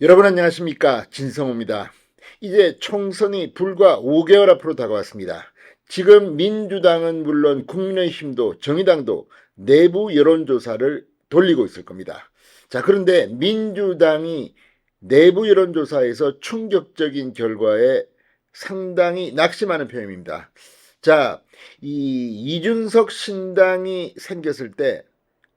여러분 안녕하십니까, 진성호입니다. 이제 총선이 불과 5개월 앞으로 다가왔습니다. 지금 민주당은 물론 국민의힘도 정의당도 내부 여론조사를 돌리고 있을 겁니다. 자, 그런데 민주당이 내부 여론조사에서 충격적인 결과에 상당히 낙심하는 편입니다. 자, 이 이준석 신당이 생겼을 때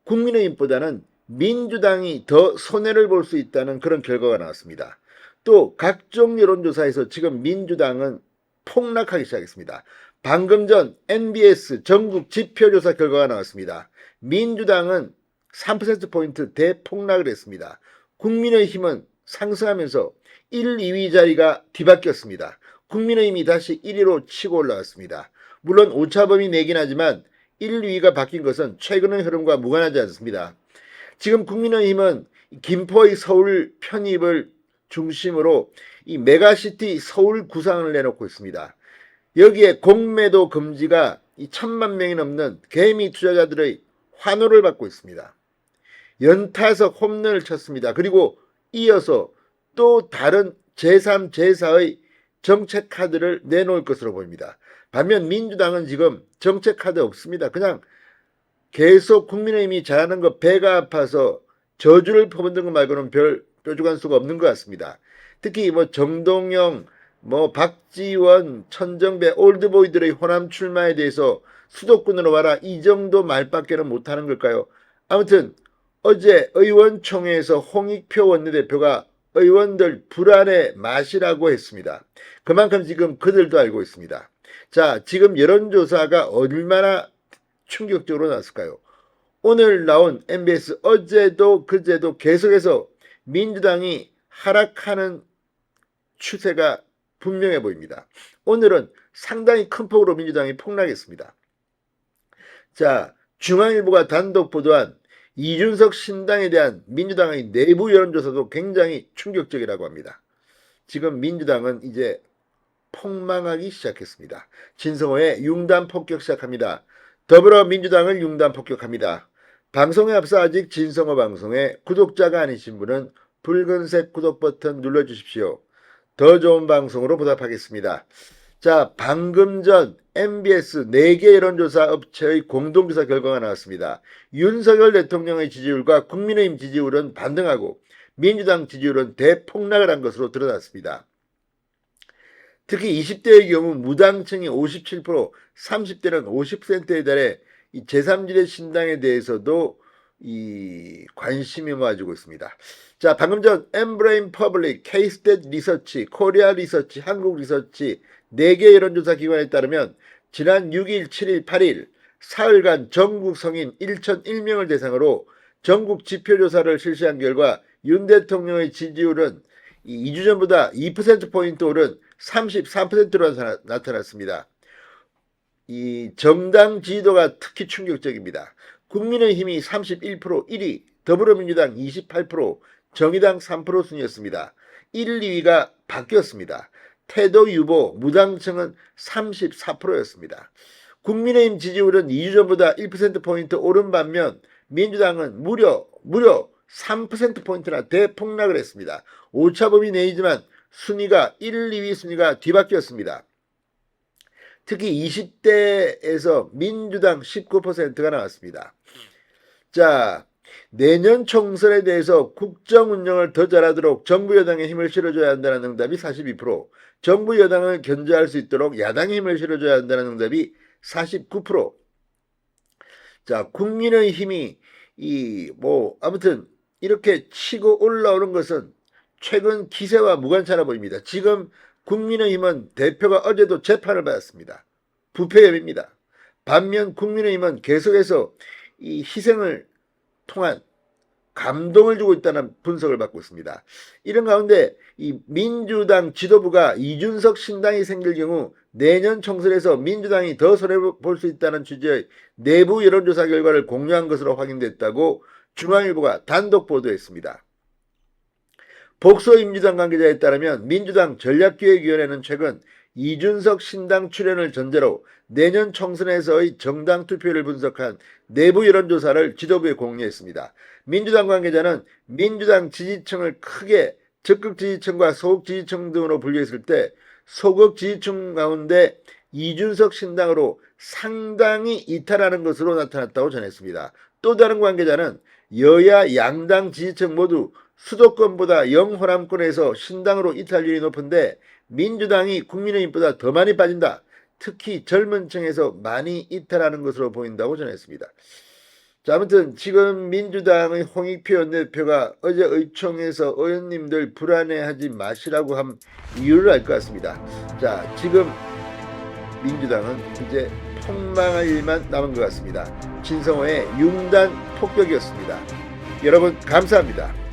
국민의힘보다는 민주당이 더 손해를 볼 수 있다는 그런 결과가 나왔습니다. 또 각종 여론조사에서 지금 민주당은 폭락하기 시작했습니다. 방금 전 NBS 전국 지표조사 결과가 나왔습니다. 민주당은 3%포인트 대폭락을 했습니다. 국민의힘은 상승하면서 1, 2위 자리가 뒤바뀌었습니다. 국민의힘이 다시 1위로 치고 올라왔습니다. 물론 오차범위 내긴 하지만 1, 2위가 바뀐 것은 최근의 흐름과 무관하지 않습니다. 지금 국민의힘은 김포의 서울 편입을 중심으로 이 메가시티 서울 구상을 내놓고 있습니다. 여기에 공매도 금지가 1,000만 명이 넘는 개미 투자자들의 환호를 받고 있습니다. 연타석 홈런을 쳤습니다. 그리고 이어서 또 다른 제3, 제4의 정책 카드를 내놓을 것으로 보입니다. 반면 민주당은 지금 정책 카드 없습니다. 그냥 계속 국민의힘이 잘하는 거 배가 아파서 저주를 퍼붓는 것 말고는 별 뾰족한 수가 없는 것 같습니다. 특히 뭐 정동영, 뭐 박지원, 천정배, 올드보이들의 호남 출마에 대해서 수도권으로 와라 이 정도 말밖에는 못하는 걸까요? 아무튼 어제 의원총회에서 홍익표 원내대표가 의원들 불안에 마시라고 했습니다. 그만큼 지금 그들도 알고 있습니다. 자, 지금 여론조사가 얼마나 충격적으로 나왔을까요? 오늘 나온 MBS 어제도 그제도 계속해서 민주당이 하락하는 추세가 분명해 보입니다. 오늘은 상당히 큰 폭으로 민주당이 폭락했습니다. 자, 중앙일보가 단독 보도한 이준석 신당에 대한 민주당의 내부 여론조사도 굉장히 충격적이라고 합니다. 지금 민주당은 이제 폭망하기 시작했습니다. 진성호의 융단 폭격 시작합니다. 더불어민주당을 융단 폭격합니다. 방송에 앞서 아직 진성호 방송에 구독자가 아니신 분은 붉은색 구독 버튼 눌러주십시오. 더 좋은 방송으로 보답하겠습니다. 자, 방금 전 MBS 4개 여론조사 업체의 공동조사 결과가 나왔습니다. 윤석열 대통령의 지지율과 국민의힘 지지율은 반등하고 민주당 지지율은 대폭락을 한 것으로 드러났습니다. 특히 20대의 경우 무당층이 57%, 30대는 50%에 달해 이 제3지대 신당에 대해서도 이 관심이 모아지고 있습니다. 자, 방금 전 엠브레인 퍼블릭, K-스탯 리서치, 코리아 리서치, 한국 리서치 4개 여론조사 기관에 따르면 지난 6일, 7일, 8일 사흘간 전국 성인 1,001명을 대상으로 전국 지표조사를 실시한 결과 윤 대통령의 지지율은 2주 전보다 2%포인트 오른 33%로 나타났습니다. 이 정당 지지도가 특히 충격적입니다. 국민의힘이 31% 1위, 더불어민주당 28%, 정의당 3% 순이었습니다. 1, 2위가 바뀌었습니다. 태도 유보, 무당층은 34%였습니다. 국민의힘 지지율은 2주 전보다 1%포인트 오른 반면 민주당은 무려 3%포인트나 대폭락을 했습니다. 오차범위 내이지만 순위가 1, 2위 순위가 뒤바뀌었습니다. 특히 20대에서 민주당 19%가 나왔습니다. 자, 내년 총선에 대해서 국정 운영을 더 잘하도록 정부 여당에 힘을 실어줘야 한다는 응답이 42%, 정부 여당을 견제할 수 있도록 야당에 힘을 실어줘야 한다는 응답이 49%. 자, 국민의힘이 아무튼 이렇게 치고 올라오는 것은 최근 기세와 무관찮아 보입니다. 지금 국민의힘은 대표가 어제도 재판을 받았습니다. 부패 혐의입니다. 반면 국민의힘은 계속해서 이 희생을 통한 감동을 주고 있다는 분석을 받고 있습니다. 이런 가운데 이 민주당 지도부가 이준석 신당이 생길 경우 내년 총선에서 민주당이 더 손해볼 수 있다는 취지의 내부 여론조사 결과를 공유한 것으로 확인됐다고 중앙일보가 단독 보도했습니다. 복소의 민주당 관계자에 따르면 민주당 전략기획위원회는 최근 이준석 신당 출연을 전제로 내년 총선에서의 정당 투표를 분석한 내부 여론조사를 지도부에 공유했습니다. 민주당 관계자는 민주당 지지층을 크게 적극 지지층과 소극 지지층 등으로 분류했을 때 소극 지지층 가운데 이준석 신당으로 상당히 이탈하는 것으로 나타났다고 전했습니다. 또 다른 관계자는 여야 양당 지지층 모두 수도권보다 영호남권에서 신당으로 이탈률이 높은데 민주당이 국민의힘보다 더 많이 빠진다. 특히 젊은 층에서 많이 이탈하는 것으로 보인다고 전했습니다. 자, 아무튼 지금 민주당의 홍익표 원내대표가 어제 의총에서 의원님들 불안해하지 마시라고 한 이유를 알 것 같습니다. 자, 지금 민주당은 이제 폭망할 일만 남은 것 같습니다. 진성호의 융단 폭격이었습니다. 여러분 감사합니다.